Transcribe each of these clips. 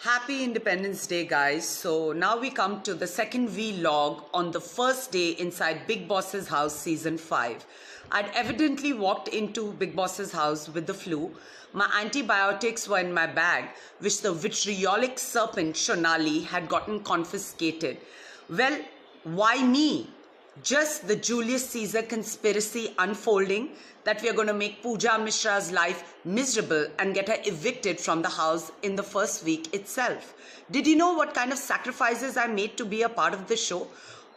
Happy Independence Day, guys. So now we come to the second vlog on the first day inside Bigg Boss's house season 5. I'd evidently walked into Bigg Boss's house with the flu. My antibiotics were in my bag, which the vitriolic serpent Shonali had gotten confiscated. Well, why me? Just the Julius Caesar conspiracy unfolding that we are going to make Pooja Mishra's life miserable and get her evicted from the house in the first week itself. Did you know what kind of sacrifices I made to be a part of the show?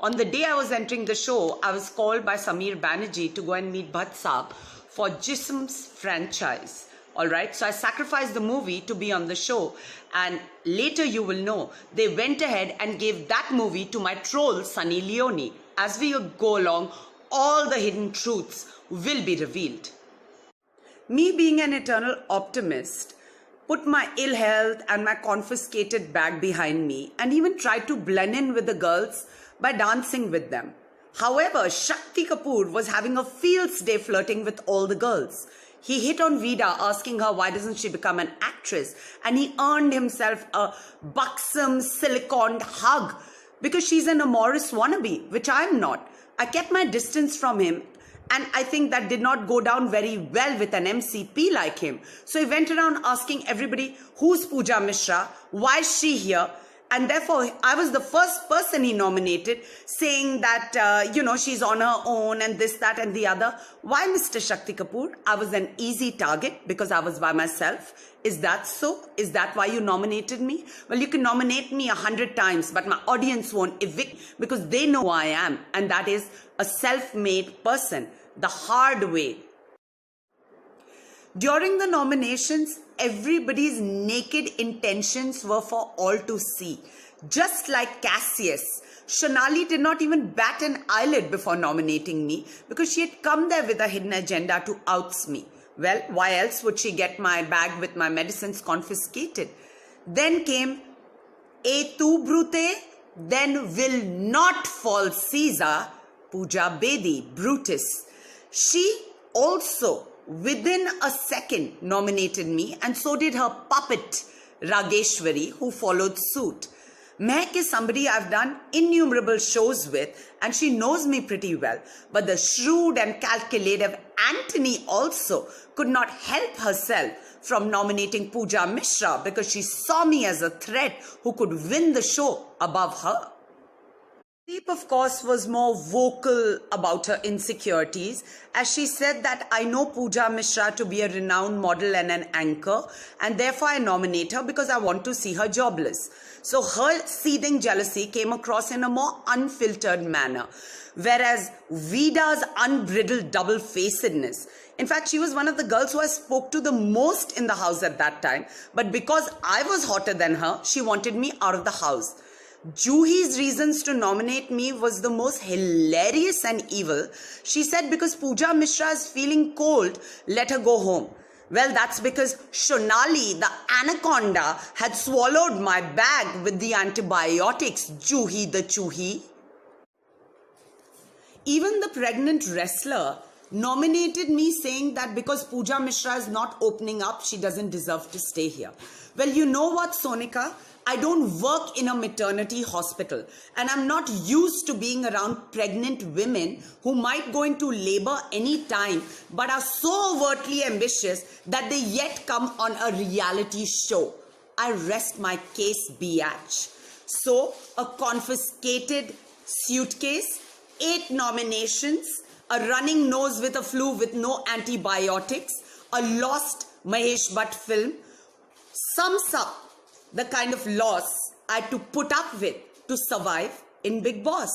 On the day I was entering the show, I was called by Sameer Banerjee to go and meet Bhatt Saab for Jism's franchise. Alright, so I sacrificed the movie to be on the show, and later you will know they went ahead and gave that movie to my troll Sunny Leone. As we go along, all the hidden truths will be revealed. Me being an eternal optimist, put my ill health and my confiscated bag behind me and even tried to blend in with the girls by dancing with them. However, Shakti Kapoor was having a fields day flirting with all the girls. He hit on Vida, asking her why doesn't she become an actress, and he earned himself a buxom siliconed hug because she's an amorous wannabe, which I'm not. I kept my distance from him, and I think that did not go down very well with an MCP like him. So he went around asking everybody, who's Pooja Mishra? Why is she here? And therefore, I was the first person he nominated, saying that, she's on her own and this, that and the other. Why, Mr. Shakti Kapoor? I was an easy target because I was by myself. Is that so? Is that why you nominated me? Well, you can nominate me 100 times, but my audience won't evict because they know who I am. And that is a self-made person, the hard way. During the nominations, everybody's naked intentions were for all to see. Just like Cassius, Shonali did not even bat an eyelid before nominating me because she had come there with a hidden agenda to oust me. Well, why else would she get my bag with my medicines confiscated? Then came "Et tu, Brute, then will not fall Caesar," Pooja Bedi, Brutus. She also within a second nominated me, and so did her puppet Rageshwari, who followed suit. Mehak is somebody I've done innumerable shows with, and she knows me pretty well. But the shrewd and calculative Antony also could not help herself from nominating Pooja Mishra because she saw me as a threat who could win the show above her. Deep, of course, was more vocal about her insecurities, as she said that I know Pooja Mishra to be a renowned model and an anchor, and therefore I nominate her because I want to see her jobless. So her seething jealousy came across in a more unfiltered manner, whereas Vida's unbridled double-facedness. In fact, she was one of the girls who I spoke to the most in the house at that time, but because I was hotter than her, she wanted me out of the house. Juhi's reasons to nominate me was the most hilarious and evil. She said because Pooja Mishra is feeling cold, let her go home. Well, that's because Shonali, the anaconda, had swallowed my bag with the antibiotics, Juhi the Chuhi. Even the pregnant wrestler nominated me, saying that because Pooja Mishra is not opening up, she doesn't deserve to stay here. Well, you know what, Sonika? I don't work in a maternity hospital, and I'm not used to being around pregnant women who might go into labor any time but are so overtly ambitious that they yet come on a reality show. I rest my case, biatch. So, a confiscated suitcase, 8 nominations, a running nose with a flu with no antibiotics, a lost Mahesh Bhatt film, sums up the kind of loss I had to put up with to survive in Bigg Boss.